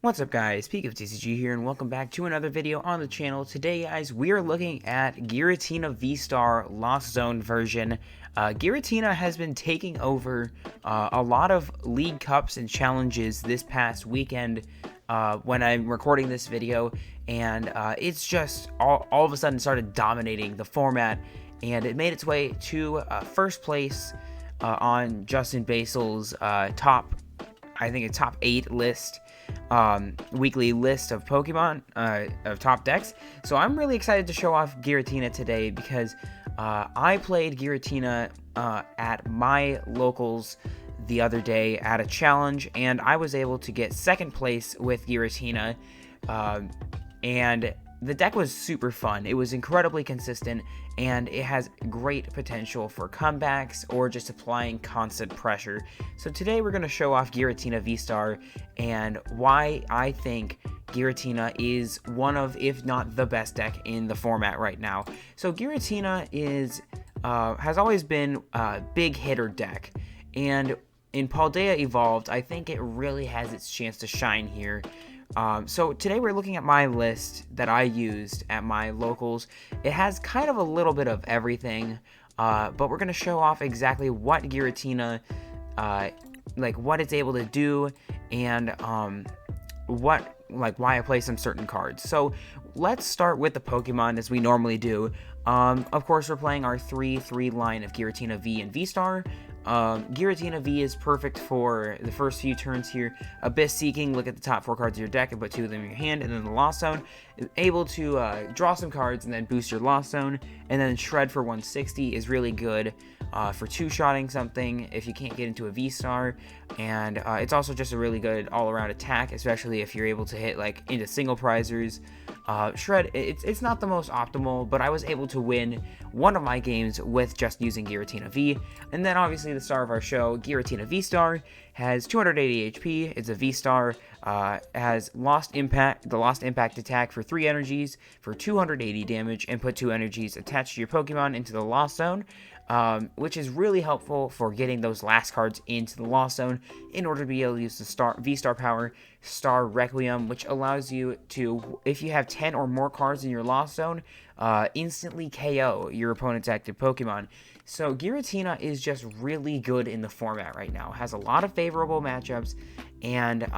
What's up guys, Peak PTCG here and welcome back to another video on the channel. Today guys, we are looking at Giratina VSTAR Lost Zone version. Giratina has been taking over a lot of League Cups and challenges this past weekend when I'm recording this video, and it's just all of a sudden started dominating the format, and it made its way to first place on Justin Basil's top 8 list, weekly list of Pokemon, of top decks. So I'm really excited to show off Giratina today because I played Giratina at my locals the other day at a challenge, and I was able to get second place with Giratina, and the deck was super fun. It was incredibly consistent, and it has great potential for comebacks or just applying constant pressure. So today we're going to show off Giratina VSTAR and why I think Giratina is one of, if not the best deck in the format right now. So Giratina has always been a big hitter deck, and in Paldea Evolved, I think it really has its chance to shine here. So today we're looking at my list that I used at my locals. It has kind of a little bit of everything, but we're going to show off exactly what Giratina, what it's able to do, and why I play some certain cards. So let's start with the Pokemon as we normally do. Of course, we're playing our 3-3 line of Giratina V and V-Star. Giratina V is perfect for the first few turns here. Abyss Seeking, look at the top 4 cards of your deck and put 2 of them in your hand, and then the Lost Zone is able to draw some cards and then boost your Lost Zone, and then Shred for 160 is really good for 2-shotting something if you can't get into a V-Star, and it's also just a really good all-around attack, especially if you're able to hit into single prizers. Shred, it's not the most optimal, but I was able to win one of my games with just using Giratina V. And then obviously the star of our show, Giratina VSTAR, has 280 HP. It's a V-Star, has the Lost Impact attack for 3 energies for 280 damage, and put 2 energies attached to your Pokemon into the Lost Zone, which is really helpful for getting those last cards into the Lost Zone in order to be able to use the V-Star power, Star Requiem, which allows you to, if you have 10 or more cards in your Lost Zone, instantly KO your opponent's active Pokemon. So Giratina is just really good in the format right now. Has a lot of favorable matchups, and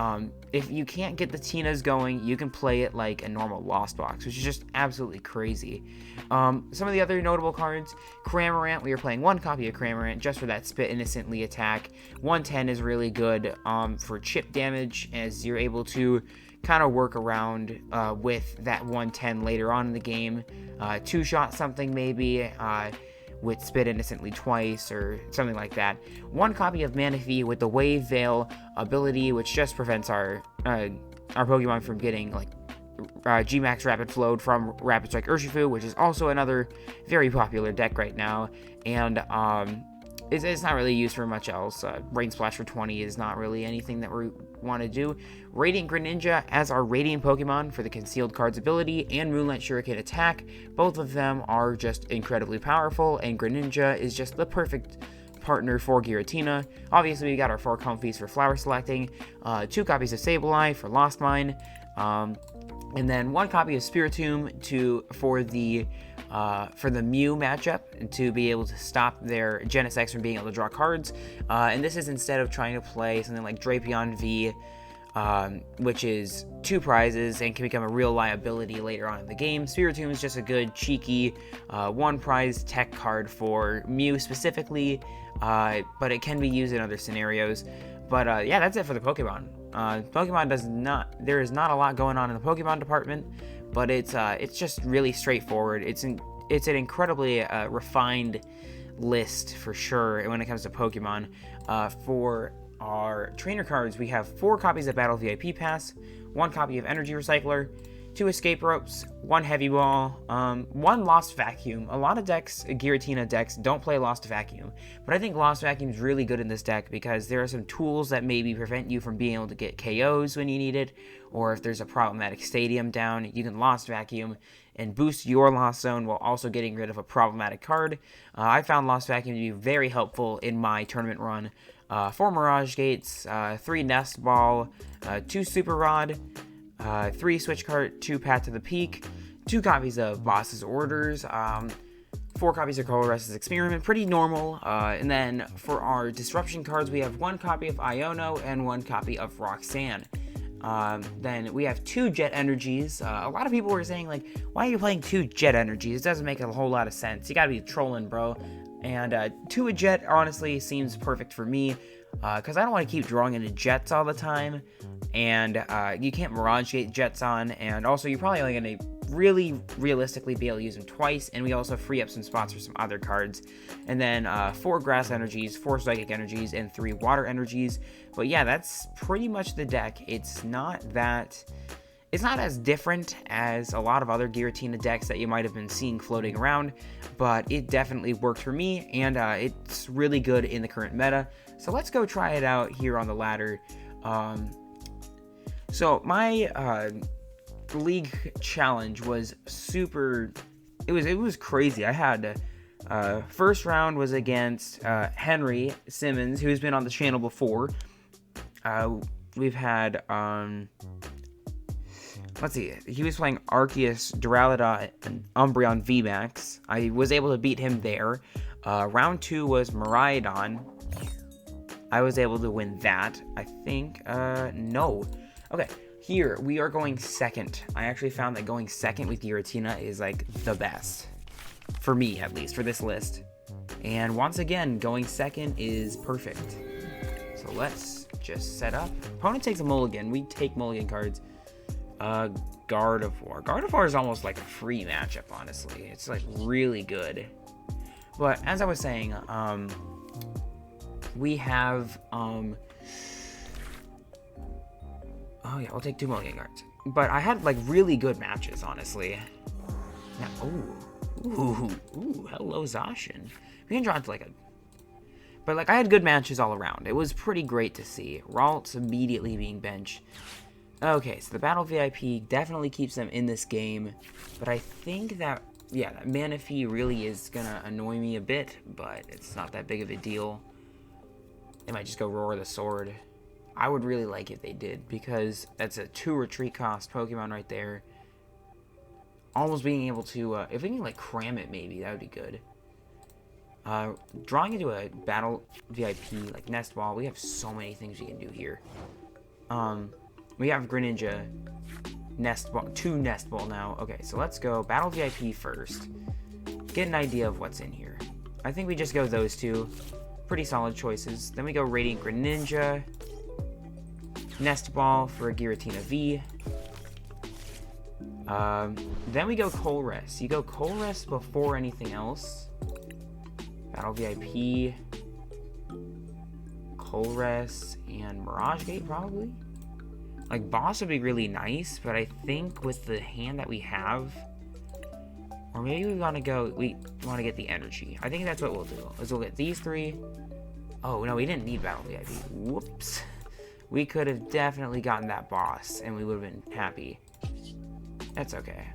if you can't get the Tinas going, you can play it like a normal Lost Box, which is just absolutely crazy. Some of the other notable cards, Cramorant, we are playing 1 copy of Cramorant just for that Spit Innocently attack. 110 is really good for chip damage, as you're able to kind of work around with that 110 later on in the game. 2-shot something maybe, with Spit Innocently twice or something like that. 1 copy of Manaphy with the Wave Veil ability, which just prevents our Pokemon from getting G-Max Rapid Flowed from Rapid Strike Urshifu, which is also another very popular deck right now, and it's not really used for much else. Rain Splash for 20 is not really anything that we want to do. Radiant Greninja as our Radiant Pokemon for the Concealed Cards ability, and Moonlight Shuriken attack. Both of them are just incredibly powerful, and Greninja is just the perfect partner for Giratina. Obviously, we got our 4 Comfeys for flower selecting, 2 copies of Sableye for Lost Mine, and then 1 copy of Spiritomb for the Mew matchup, to be able to stop their Genesect from being able to draw cards. And this is instead of trying to play something like Drapion V, which is 2 prizes and can become a real liability later on in the game. Spiritomb is just a good, cheeky 1 prize tech card for Mew specifically, but it can be used in other scenarios. But yeah, that's it for the Pokemon. There is not a lot going on in the Pokemon department, but it's just really straightforward. It's an incredibly refined list for sure when it comes to Pokemon. For our trainer cards, we have 4 copies of Battle VIP Pass, 1 copy of Energy Recycler, 2 Escape Ropes, 1 Heavy Ball, 1 Lost Vacuum. A lot of Giratina decks don't play Lost Vacuum, but I think Lost Vacuum is really good in this deck because there are some tools that maybe prevent you from being able to get KOs when you need it, or if there's a problematic stadium down, you can Lost Vacuum and boost your Lost Zone while also getting rid of a problematic card. I found Lost Vacuum to be very helpful in my tournament run. 4 Mirage Gates, 3 Nest Ball, 2 Super Rod, 3 Switch Cart, 2 Path to the Peak, 2 copies of Boss's Orders, 4 copies of Coloress's Experiment, pretty normal. And then for our Disruption cards, we have 1 copy of Iono and 1 copy of Roxanne. Then we have 2 Jet Energies. A lot of people were saying, like, why are you playing 2 Jet Energies? It doesn't make a whole lot of sense. You gotta be trolling, bro. And 2 a Jet, honestly, seems perfect for me. Because I don't want to keep drawing into Jets all the time. And you can't Mirage Gate Jets on. And also, you're probably only going to really realistically be able to use them twice, and we also free up some spots for some other cards. And then 4 Grass Energies, 4 Psychic Energies, and 3 Water Energies. But yeah, that's pretty much the deck. It's not as different as a lot of other Giratina decks that you might have been seeing floating around, but it definitely worked for me, and it's really good in the current meta. So let's go try it out here on the ladder. So my league challenge was it was crazy. I had first round was against Henry Simmons, who's been on the channel before. We've had let's see, he was playing Arceus, Duraludon, and Umbreon VMAX. I was able to beat him there. Round 2 was Miraidon. I was able to win that, I think. No. Okay. Here, we are going second. I actually found that going second with Giratina is, like, the best. For me, at least, for this list. And once again, going second is perfect. So let's just set up. Opponent takes a mulligan. We take mulligan cards. Gardevoir. Gardevoir is almost like a free matchup, honestly. It's, like, really good. But, as I was saying, we have, oh yeah, we'll take 2 mulligan cards. But I had, like, really good matches, honestly. Now, ooh, hello, Zacian. We can draw into, like, but, like, I had good matches all around. It was pretty great to see. Ralts immediately being benched. Okay, so the Battle VIP definitely keeps them in this game. But I think that, yeah, that Manaphy really is gonna annoy me a bit. But it's not that big of a deal. They might just go Roar the Sword. I would really like if they did, because that's a 2 retreat cost Pokemon right there. Almost being able to, if we can, like, cram it maybe, that would be good. Drawing into a Battle VIP, like, Nest Ball, we have so many things we can do here. We have Greninja, Nest Ball, 2 Nest Ball now. Okay, so let's go Battle VIP first. Get an idea of what's in here. I think we just go those 2. Pretty solid choices. Then we go Radiant Greninja. Nest Ball for a Giratina V. Then we go Colress. You go Colress before anything else. Battle VIP. Colress and Mirage Gate, probably. Like, Boss would be really nice, but I think with the hand that we have, or maybe we want to get the energy. I think that's what we'll do. We'll get these 3. Oh, no, we didn't need Battle VIP. Whoops. We could have definitely gotten that boss, and we would have been happy. That's okay.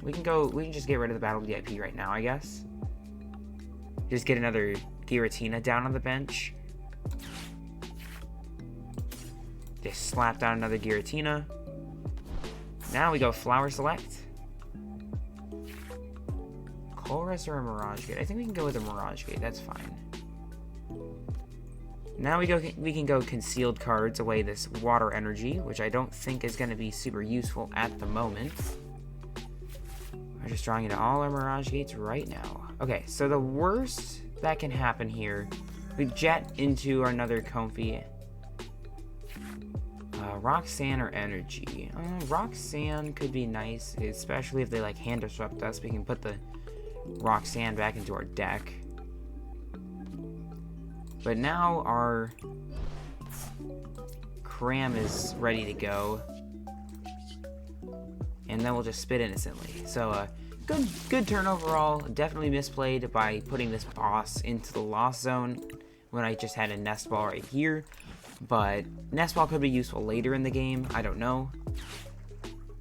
We can just get rid of the Battle VIP right now, I guess. Just get another Giratina down on the bench. Just slap down another Giratina. Now we go Flower Select. Colress or a Mirage Gate? I think we can go with a Mirage Gate, that's fine. Now we can go Concealed cards away this Water Energy, which I don't think is going to be super useful at the moment. We're just drawing into all our Mirage Gates right now. Okay, so the worst that can happen here, we jet into another Comfey. Roxanne or Energy. Roxanne could be nice, especially if they, like, hand disrupt us. We can put the Roxanne back into our deck. But now our Cram is ready to go. And then we'll just spit innocently. So, good turn overall. Definitely misplayed by putting this boss into the Lost Zone when I just had a Nest Ball right here. But Nest Ball could be useful later in the game. I don't know.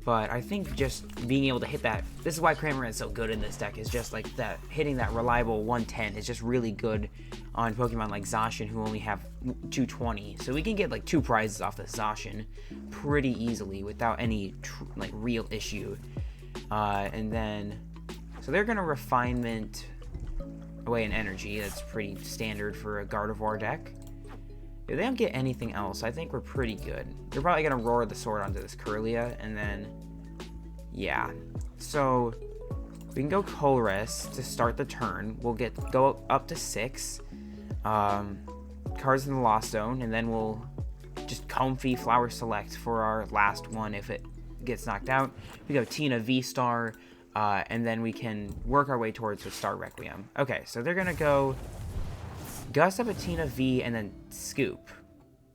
But I think just being able to hit that, this is why Cramorant is so good in this deck, is just like that, hitting that reliable 110 is just really good on Pokemon like Zacian who only have 220. So we can get like 2 prizes off the Zacian pretty easily without any like real issue. And then, so they're gonna refinement away an energy. That's pretty standard for a Gardevoir deck. If they don't get anything else, I think we're pretty good. They're probably gonna roar the sword onto this Kirlia, and then, yeah. So we can go Colress to start the turn. We'll go up to 6 cards in the Lost Zone, and then we'll just Comfey Flower Select for our last one if it gets knocked out. We go Tina V-Star, and then we can work our way towards the Star Requiem. Okay, so they're gonna go Gust up a Tina V and then Scoop.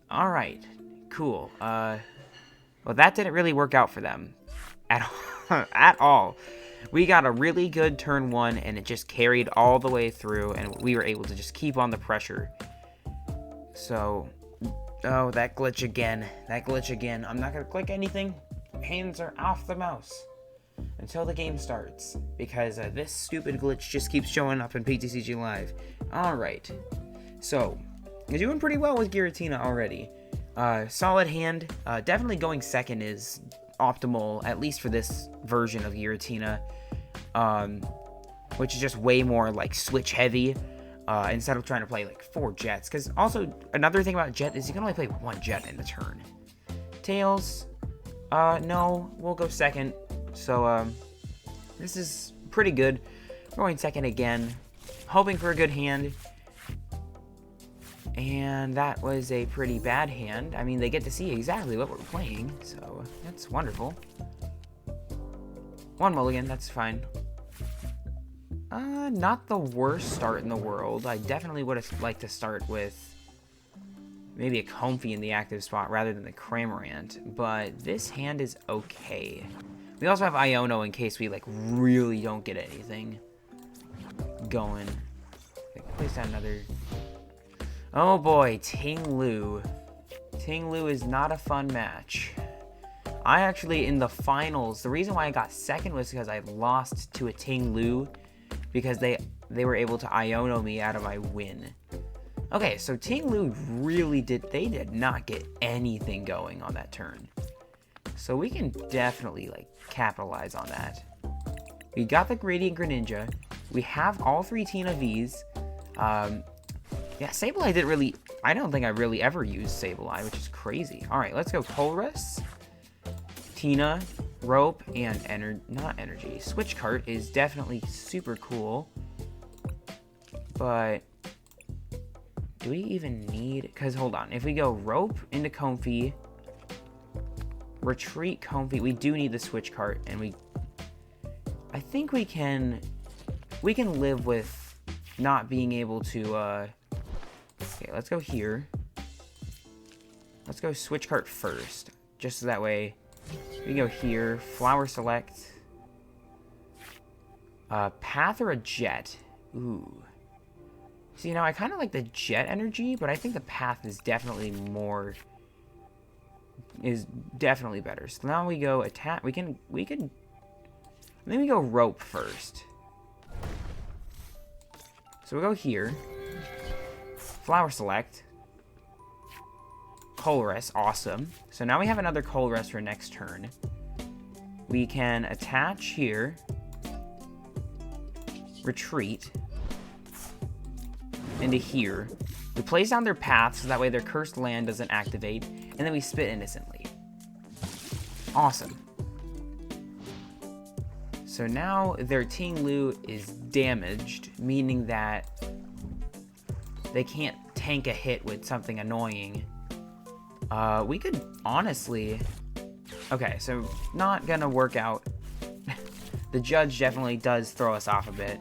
Alright, cool. Well, that didn't really work out for them at all. We got a really good turn 1, and it just carried all the way through, and we were able to just keep on the pressure. So, oh, that glitch again. That glitch again. I'm not going to click anything. Hands are off the mouse until the game starts, because this stupid glitch just keeps showing up in PTCG Live. Alright. So, you're doing pretty well with Giratina already. Solid hand. Definitely going second is optimal, at least for this version of Giratina, which is just way more like switch heavy, instead of trying to play like 4 jets. Because also another thing about jet is you can only play 1 jet in a turn. Tails, no, we'll go second. So this is pretty good. We're going second again, hoping for a good hand. And that was a pretty bad hand. I mean, they get to see exactly what we're playing, so that's wonderful. 1 mulligan, that's fine. Not the worst start in the world. I definitely would have liked to start with maybe a Comfey in the active spot rather than the Cramorant, but this hand is okay. We also have Iono in case we like really don't get anything going. Place down another. Oh boy, Ting-Lu. Ting-Lu is not a fun match. I actually, in the finals, the reason why I got second was because I lost to a Ting-Lu because they were able to Iono me out of my win. Okay, so Ting-Lu really did not get anything going on that turn. So we can definitely, like, capitalize on that. We got the Radiant Greninja. We have all 3 Tina Vs. Yeah, Sableye didn't really... I don't think I really ever used Sableye, which is crazy. Alright, let's go Colress, Tina, Rope, and not Energy. Switch Cart is definitely super cool. But... do we even need... because, hold on. If we go Rope into Comfey, Retreat Comfey, we do need the Switch Cart, and we... I think we can live with not being able to, okay, let's go here. Let's go Switch Cart first. Just so that way we can go here. Flower Select. Path or a Jet? Ooh. See, now I kind of like the Jet energy, but I think the Path is definitely more... is definitely better. So now we go attack. We can... Then we go Rope first. So we'll go here. Flower Select. Colress, awesome. So now we have another Colress for next turn. We can attach here. Retreat. Into here. We place down their path so that way their cursed land doesn't activate. And then we spit innocently. Awesome. So now their Ting-Lu is damaged, meaning that they can't tank a hit with something annoying. We could honestly... okay, so not gonna work out. The judge definitely does throw us off a bit.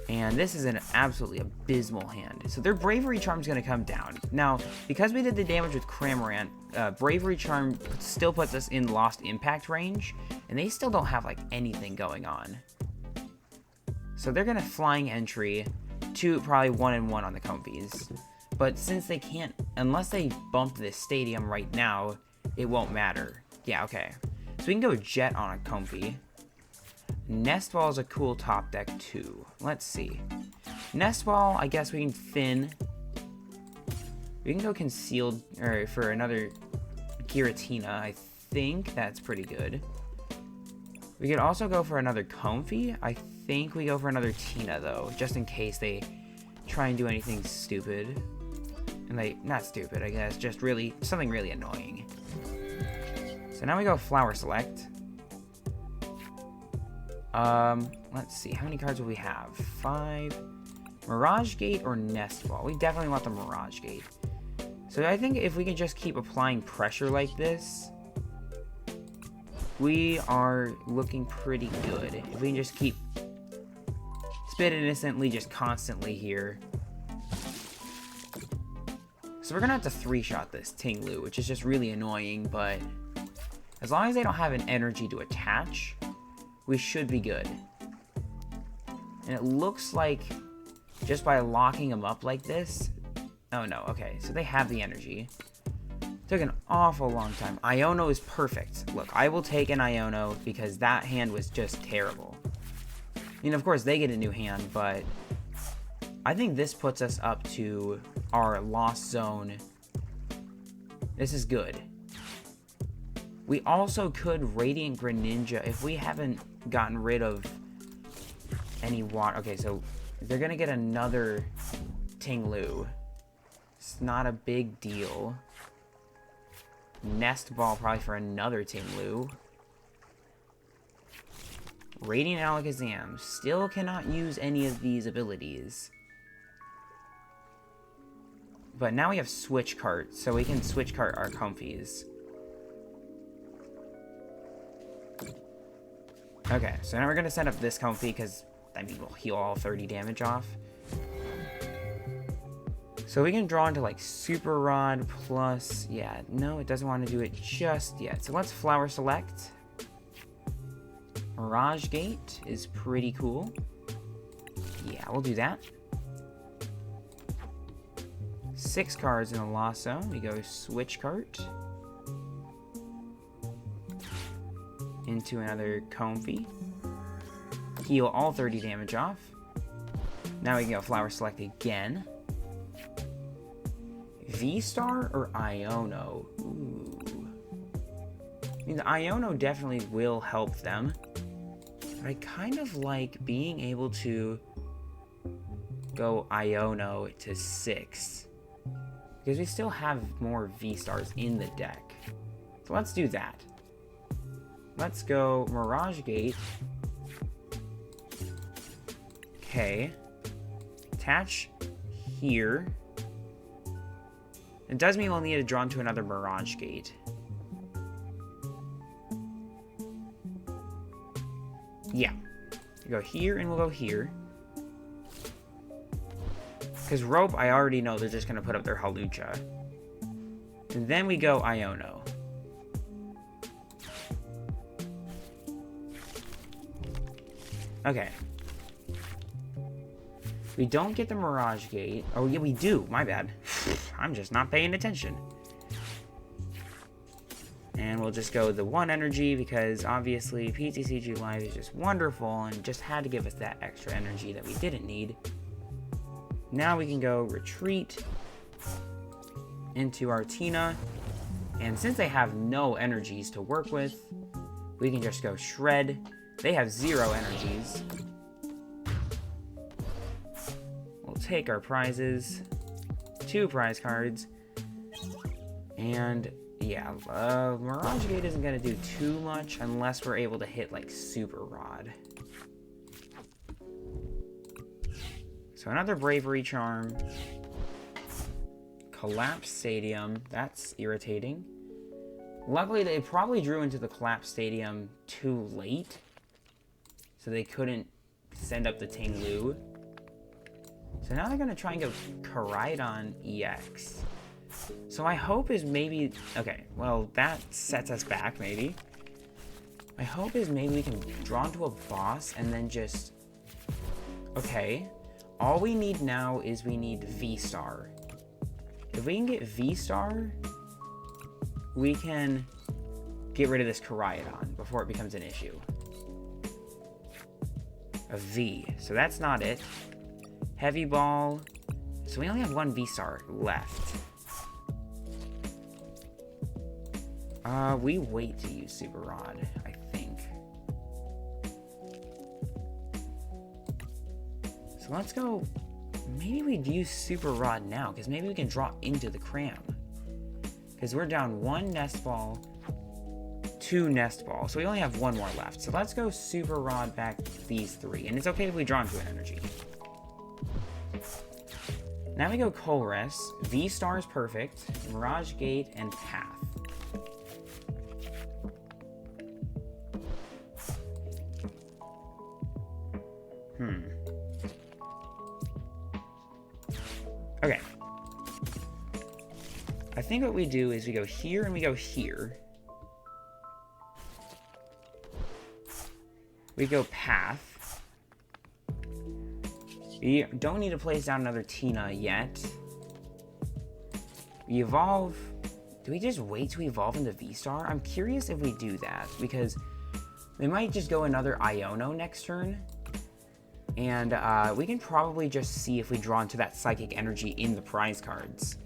And this is an absolutely abysmal hand. So their Bravery Charm's gonna come down. Now, because we did the damage with Cramorant, Bravery Charm still puts us in Lost Impact range, and they still don't have, like, anything going on. So they're gonna Flying Entry to probably 1-1 on the Comfeys. But since they can't, unless they bump this stadium right now, it won't matter. Yeah, okay. So we can go Jet on a Comfey. Nest Ball is a cool top deck too. Let's see. Nest Ball, I guess we can thin. We can go Concealed, or for another Giratina. I think that's pretty good. We could also go for another Comfey. I think we go for another Tina, though, just in case they try and do anything stupid. And not stupid, I guess, just really, something really annoying. So now we go Flower Select. Let's see, how many cards will we have? 5. Mirage Gate or Nest Ball? We definitely want the Mirage Gate. So I think if we can just keep applying pressure like this, we are looking pretty good. If we can just keep Spit Innocently just constantly here. So we're gonna have to 3-shot this Ting-Lu, which is just really annoying, but as long as they don't have an energy to attach, we should be good. And it looks like just by locking them up like this... Oh no, okay, so they have the energy. Took an awful long time. Iono is perfect. Look, I will take an Iono because that hand was just terrible. I mean, of course, they get a new hand, but I think this puts us up to our Lost Zone. This is good. We also could Radiant Greninja if we haven't gotten rid of any water. Okay, so they're going to get another Ting-Lu. It's not a big deal. Nest Ball probably for another Ting-Lu. Radiant Alakazam still cannot use any of these abilities. But now we have Switch Cart, so we can Switch Cart our Comfeys. Okay, so now we're going to set up this Comfey because, I mean, we'll heal all 30 damage off. So we can draw into like Super Rod plus, yeah, no, it doesn't want to do it just yet. So let's Flower Select. Mirage Gate is pretty cool. Yeah, we'll do that. 6 cards in a Lost Zone. We go Switch Cart. Into another Comfey. Heal all 30 damage off. Now we can go Flower Select again. VSTAR or Iono? Ooh. I mean, the Iono definitely will help them. But I kind of like being able to go Iono to 6. Because we still have more VSTARs in the deck. So let's do that. Let's go Mirage Gate. Okay. Attach here. It does mean we'll need to draw into another Mirage Gate. Yeah. We'll go here and we'll go here. Because Rope, I already know they're just going to put up their Halucha. And then we go Iono. Okay. We don't get the Mirage Gate. Oh, yeah, we do. My bad. I'm just not paying attention. And we'll just go the 1 energy because obviously PTCG Live is just wonderful and just had to give us that extra energy that we didn't need. Now we can go Retreat into our Tina. And since they have no energies to work with, we can just go Shred. They have 0 energies. We'll take our prizes. 2 prize cards. And yeah, Mirage Gate isn't going to do too much unless we're able to hit like Super Rod. So another Bravery Charm. Collapse Stadium. That's irritating. Luckily, they probably drew into the Collapse Stadium too late. So they couldn't send up the Ting-Lu. So now they're going to try and go Koraidon EX. So my hope is maybe... Okay, well, that sets us back, maybe. My hope is maybe we can draw into a boss and then just... Okay. All we need now is we need VSTAR. If we can get VSTAR, we can get rid of this Koraidon before it becomes an issue. A V. So that's not it. Heavy Ball. So we only have one V-Star left. We wait to use Super Rod, I think. So let's go. Maybe we'd use Super Rod now, because maybe we can draw into the Cram. Because we're down 1 Nest Ball, 2 Nest Ball. So we only have 1 more left. So let's go Super Rod back these 3. And it's okay if we draw into an energy. Now we go Colress. V-Star is perfect. Mirage Gate and Path. Okay. I think what we do is we go here and we go here. We go Path. We don't need to place down another Tina yet. We evolve. Do we just wait to evolve into V-Star? I'm curious if we do that, because we might just go another Iono next turn. And we can probably just see if we draw into that Psychic Energy in the prize cards.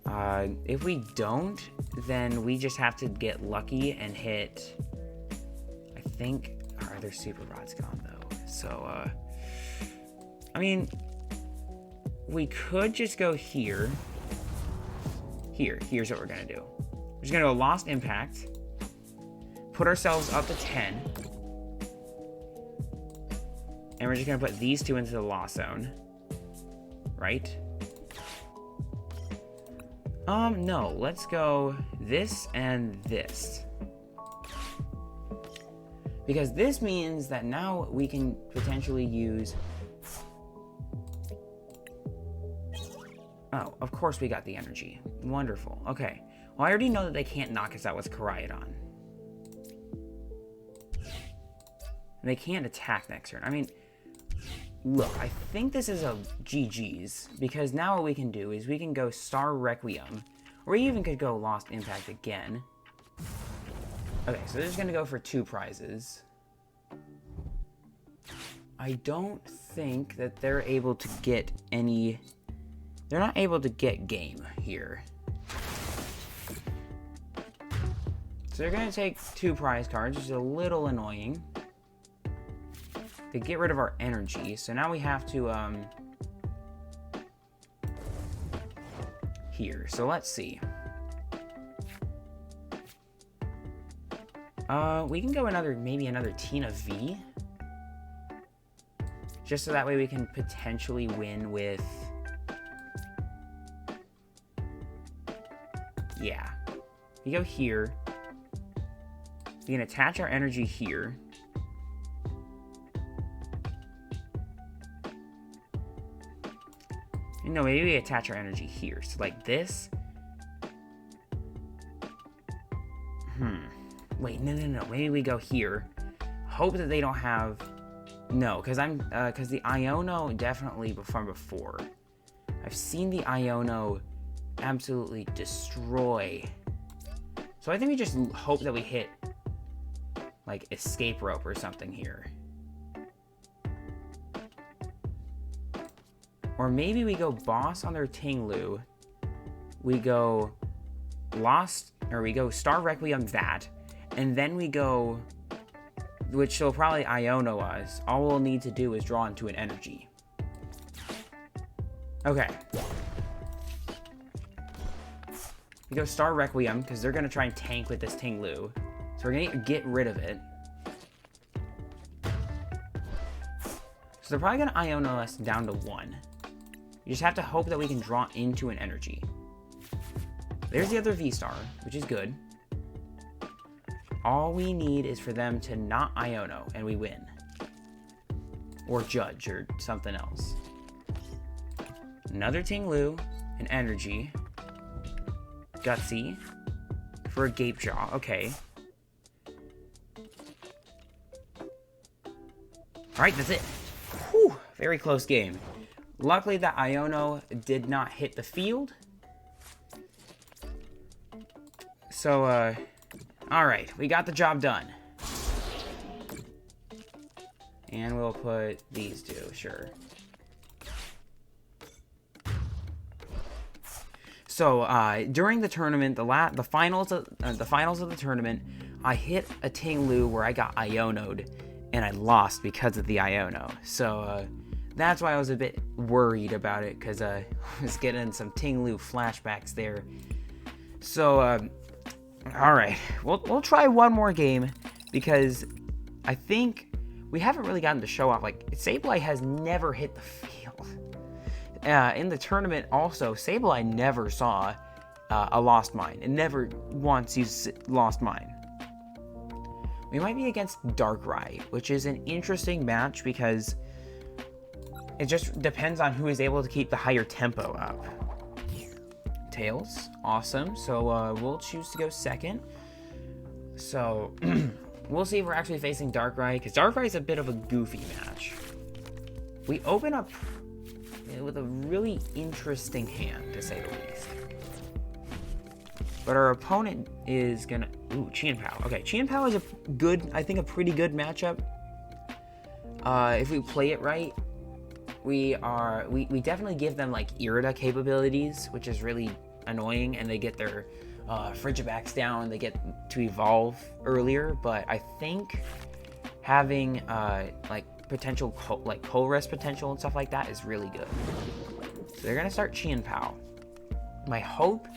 If we don't, then we just have to get lucky and hit... I think our other Super Rod's gone, though. So, I mean, we could just go here. Here's what we're going to do. We're just going to go Lost Impact. Put ourselves up to 10. And we're just going to put these 2 into the Lost Zone. Right? No. Let's go this and this. Because this means that now we can potentially use... Oh, of course we got the energy. Wonderful. Okay. Well, I already know that they can't knock us out with Koraidon. They can't attack next turn. I mean... Look, I think this is a GG's, because now what we can do is we can go Star Requiem, or we even could go Lost Impact again. Okay, so they're just going to go for 2 prizes. I don't think that they're able to get any... They're not able to get game here. So they're going to take 2 prize cards, which is a little annoying. To get rid of our energy, so now we have to, here, so let's see. We can go maybe another Tina V. Just so that way we can potentially win with... Yeah. We go here. We can attach our energy here. No, maybe we attach our energy here. So like this. Wait, no. Maybe we go here. Hope that they don't have... No, because the Iono definitely from before. I've seen the Iono absolutely destroy. So I think we just hope that we hit like Escape Rope or something here. Or maybe we go Boss on their Ting-Lu. We go we go Star Requiem that. And then we go, which will probably Iono us. All we'll need to do is draw into an energy. Okay. We go Star Requiem, because they're going to try and tank with this Ting-Lu. So we're going to get rid of it. So they're probably going to Iono us down to 1. You just have to hope that we can draw into an energy. There's the other V-Star, which is good. All we need is for them to not Iono, and we win. Or Judge, or something else. Another Ting-Lu, an energy. Gutsy. For a Gape Jaw, okay. Alright, that's it. Whew, very close game. Luckily, that Iono did not hit the field. So, alright, we got the job done. And we'll put these 2, sure. So during the tournament, the finals of the tournament, I hit a Ting-Lu where I got Iono'd, and I lost because of the Iono. So that's why I was a bit worried about it, because I was getting some Ting-Lu flashbacks there. So all right, we'll try one more game, because I think we haven't really gotten to show off. Like, Sableye has never hit the field. In the tournament also, Sableye never saw a Lost Mine. It never once used Lost Mine. We might be against Darkrai, which is an interesting match because it just depends on who is able to keep the higher tempo up. Tails, awesome. So we'll choose to go second. So we'll see if we're actually facing Darkrai, because Darkrai is a bit of a goofy match. We open up with a really interesting hand, to say the least. But our opponent is gonna... Ooh, Chien-Pao. Okay, Chien-Pao is a good, I think a pretty good matchup. If we play it right, we definitely give them like Irida capabilities, which is really annoying, and they get their Frigibacks down, they get to evolve earlier. But I think having like potential Cold Rest potential and stuff like that is really good. So they're gonna start Chien-Pao. My hope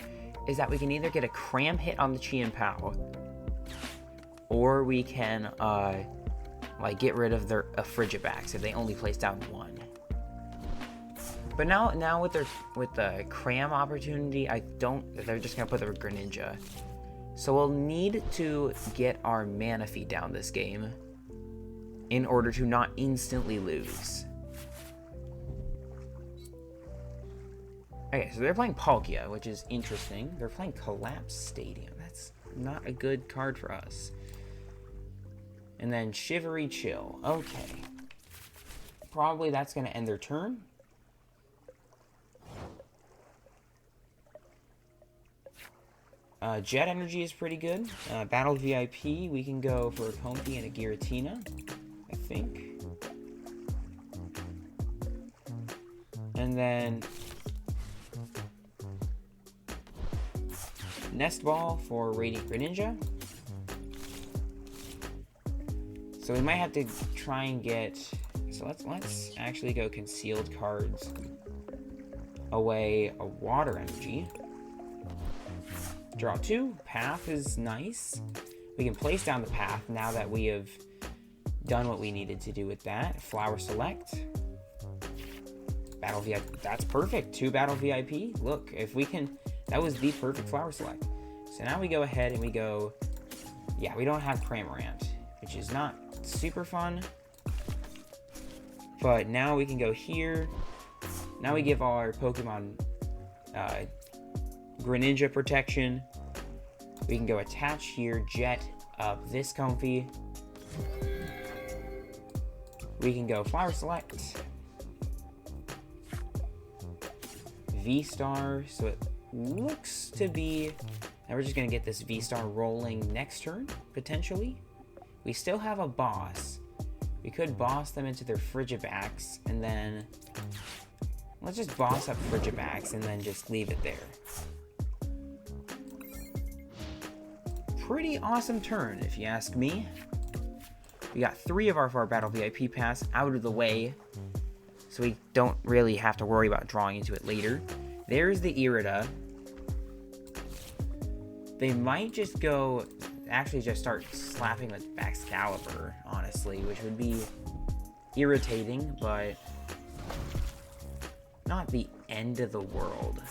is that we can either get a Cram hit on the Chien-Pao, or we can like get rid of their Frigibacks if they only place down one. But now with the Cram opportunity, they're just gonna put their Greninja. So we'll need to get our Manaphy down this game in order to not instantly lose. Okay, so they're playing Palkia, which is interesting. They're playing Collapse Stadium. That's not a good card for us. And then Shivery Chill. Okay. Probably that's going to end their turn. Jet Energy is pretty good. Battle VIP, we can go for a Comfey and a Giratina, I think. And then Nest Ball for Radiant Greninja. So we might have to try and get... So let's actually go Concealed Cards away a Water Energy. Draw 2. Path is nice. We can place down the Path now that we have done what we needed to do with that. Flower Select. Battle VIP. That's perfect. 2 Battle VIP. Look, if we can... That was the perfect Flower Select. So now we go ahead and we go... Yeah, we don't have Cramorant, which is not super fun. But now we can go here. Now we give our Pokemon Greninja protection. We can go attach here, jet up this Comfey. We can go Flower Select. V-Star, so it looks to be... Now we're just going to get this V-Star rolling next turn, potentially. We still have a boss. We could boss them into their Frigibacks, and then... Let's just boss up Frigibacks, and then just leave it there. Pretty awesome turn, if you ask me. We got 3 of our Battle VIP Pass out of the way, so we don't really have to worry about drawing into it later. There's the Irida. They might just go... Actually just start slapping with Excalibur, honestly, which would be irritating, but not the end of the world.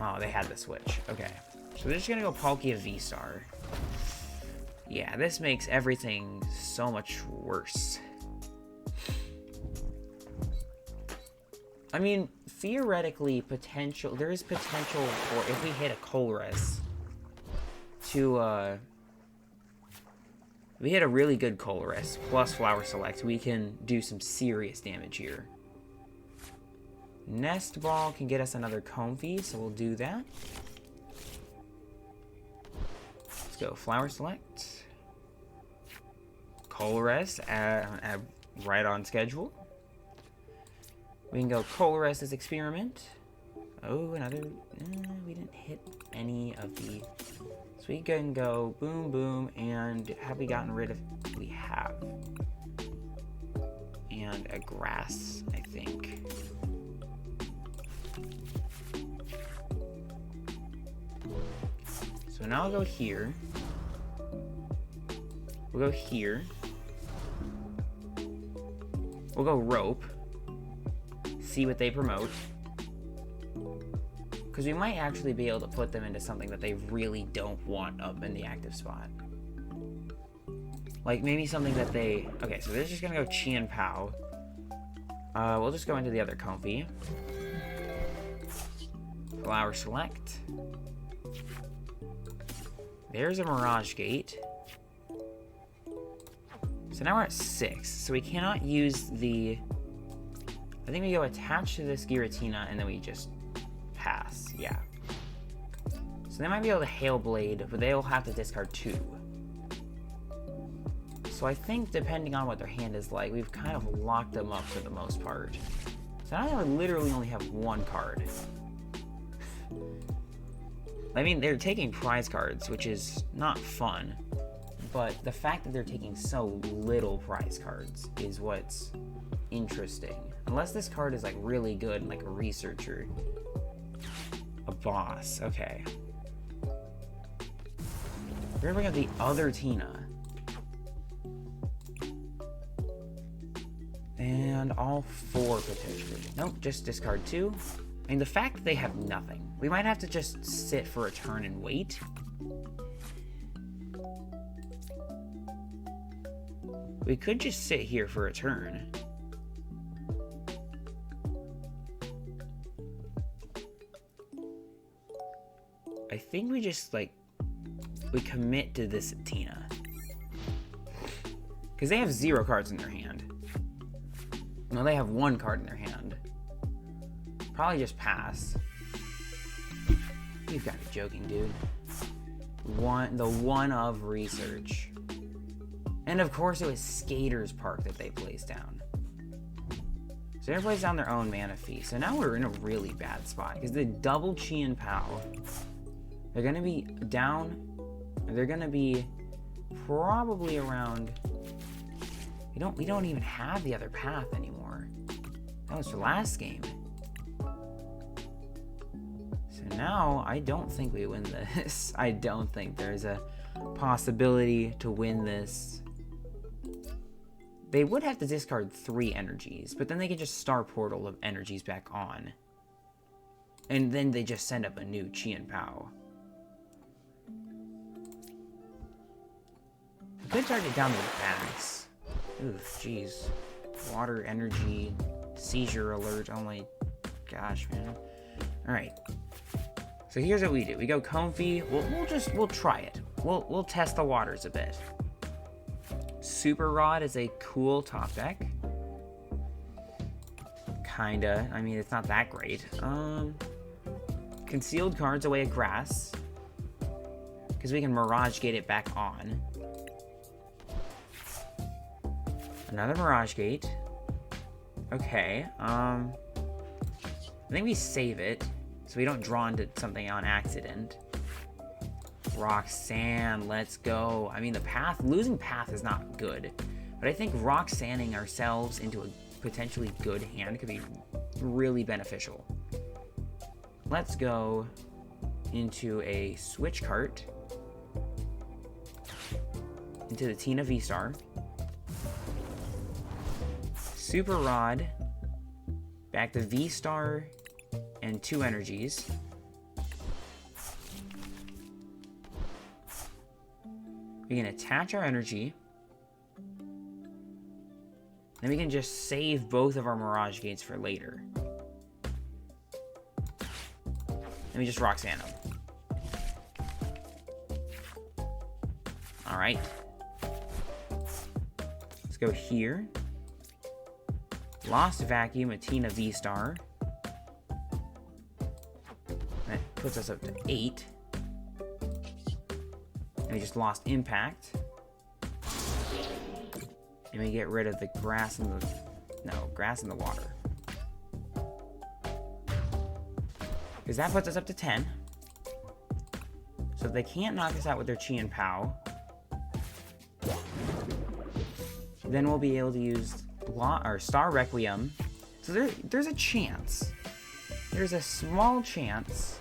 Oh, they had the switch. Okay. So they're just gonna go Palkia V-Star. Yeah, this makes everything so much worse. I mean, theoretically, there is potential for, if we hit a Colress, to, if we hit a really good Colress plus Flower Select, we can do some serious damage here. Nest Ball can get us another Comfey, so we'll do that. Let's go Flower Select. Colress, right on schedule. We can go Colress as Experiment. Oh, another... we didn't hit any of the... So we can go boom, boom, and have we gotten rid of... We have. And a grass, I think. So now I'll go here. We'll go here. We'll go rope. See what they promote. Because we might actually be able to put them into something that they really don't want up in the active spot. Like maybe something that they... Okay, so they're just going to go Chien-Pao. We'll just go into the other Comfey. Flower Select. There's a Mirage Gate. So now we're at 6. So we cannot use the... I think we go attach to this Giratina and then we just pass. Yeah. So they might be able to Hail Blade, but they'll have to discard 2. So I think depending on what their hand is like, we've kind of locked them up for the most part. So now they literally only have 1 card. I mean, they're taking prize cards, which is not fun. But the fact that they're taking so little prize cards is what's interesting. Unless this card is like really good, like a researcher. A boss, okay. We're gonna bring up the other Tina. And all 4 potentially. Nope, just discard 2. I mean, the fact that they have nothing. We might have to just sit for a turn and wait. We could just sit here for a turn. I think we just, like, we commit to this Tina. Because they have 0 cards in their hand. No, they have 1 card in their hand. Probably just pass. You've got to be joking, dude. The one of research. And of course it was Skater's Park that they placed down. So they placed down their own Manaphy. So now we're in a really bad spot. Because the double Chien-Pao, they're going to be down. They're going to be probably around... We don't even have the other path anymore. That was for last game. So now, I don't think we win this. I don't think there's a possibility to win this. They would have to discard 3 energies, but then they can just Star Portal of energies back on. And then they just send up a new Chien-Pao. Could target down the backs. Oof, jeez. Water, energy, seizure alert. Oh my gosh, man. Alright. So here's what we do. We go Comfey. We'll try it. We'll test the waters a bit. Super Rod is a cool top deck. Kinda. I mean, it's not that great. Concealed cards away a grass. Because we can Mirage Gate it back on. Another Mirage Gate. Okay, I think we save it, so we don't draw into something on accident. Roxanne, let's go. I mean, the path, losing path is not good, but I think Roxanning ourselves into a potentially good hand could be really beneficial. Let's go into a Switch Cart, into the Tina VSTAR. Super Rod, back to VSTAR, and 2 energies. We can attach our energy. Then we can just save both of our Mirage Gates for later. Let me just Roxanne them. Alright. Let's go here. Lost Vacuum, a Tina VSTAR. That puts us up to 8. And we just lost Impact. And we get rid of the grass and the... No, grass in the water. because that puts us up to 10. So if they can't knock us out with their Chien-Pao, then we'll be able to use Star Requiem. So there's a chance. There's a small chance.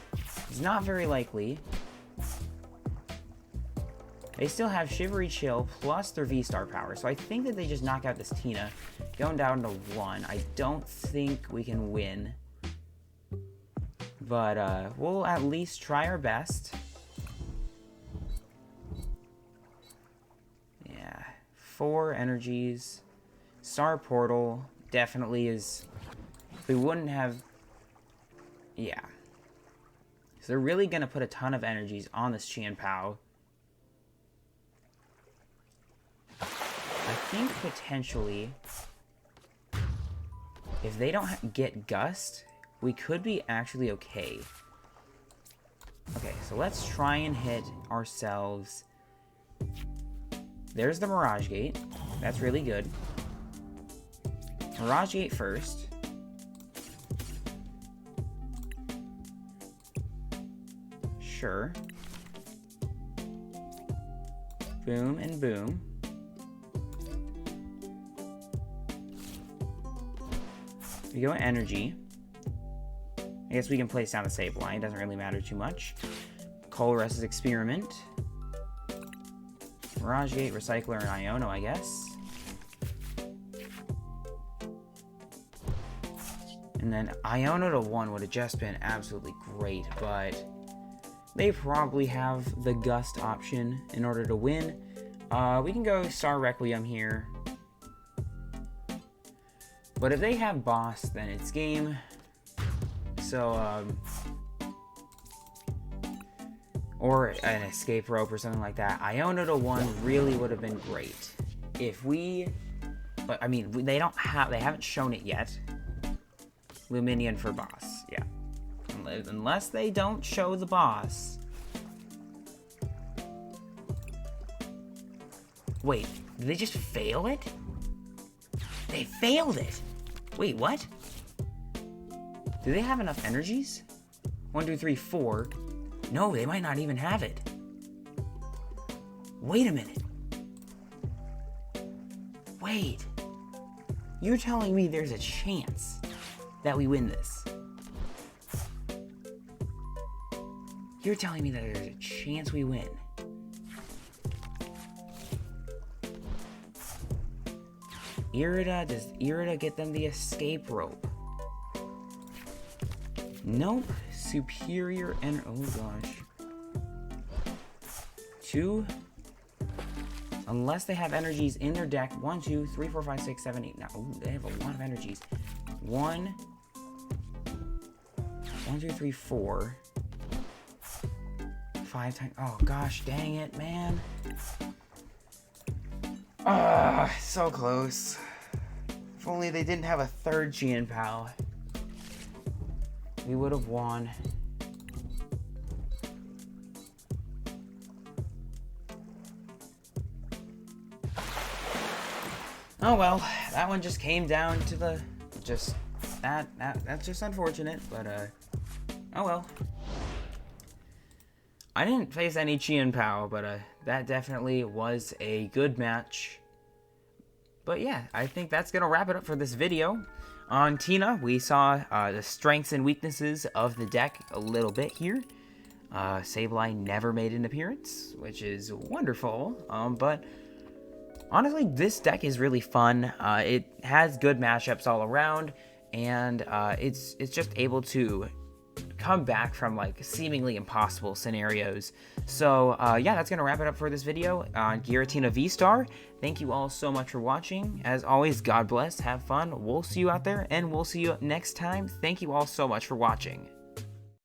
It's not very likely. They still have Shivery Chill plus their V-Star power. So I think that they just knock out this Tina. Going down to 1. I don't think we can win. But we'll at least try our best. Yeah. 4 energies. Star Portal definitely is... We wouldn't have... Yeah. So they're really going to put a ton of energies on this Chien-Pao. I think potentially, if they don't get Gust, we could be actually okay. Okay, so let's try and hit ourselves. There's the Mirage Gate. That's really good. Mirage Gate first. Sure. Boom and boom. We go energy. I guess we can place down the Sableye. It doesn't really matter too much. Colress's Experiment. Mirage Gate, Recycler, and Iono, I guess. And then Iono to 1 would have just been absolutely great, but they probably have the Gust option in order to win. We can go Star Requiem here. But if they have Boss, then it's game. So, or an Escape Rope or something like that. Iono to 1 really would have been great. If we... But, I mean, they haven't shown it yet. Luminion for Boss, yeah. Unless they don't show the Boss. Wait, did they just fail it? They failed it! Wait, what? Do they have enough energies? 1, 2, 3, 4. No, they might not even have it. Wait a minute. Wait. You're telling me there's a chance that we win this? You're telling me that there's a chance we win? Does Irida get them the Escape Rope? Nope. Superior and oh gosh. 2. Unless they have energies in their deck. 1, 2, 3, 4, 5, 6, 7, 8. Now, ooh, they have a lot of energies. 1, 2, 3, 4. 5 times. Oh gosh, dang it, man. Ah, so close. If only they didn't have a third Chien-Pao, we would have won. Oh well, that one just came down to the that's just unfortunate, but oh well. I didn't face any Chien-Pao, but that definitely was a good match. But yeah, I think that's going to wrap it up for this video. On Tina, we saw the strengths and weaknesses of the deck a little bit here. Sableye never made an appearance, which is wonderful. But honestly, this deck is really fun. It has good matchups all around, and it's just able to come back from like seemingly impossible scenarios. So yeah, that's gonna wrap it up for this video on Giratina VSTAR. Thank you all so much for watching. As always, God bless, have fun, we'll see you out there, and we'll see you next time. Thank you all so much for watching.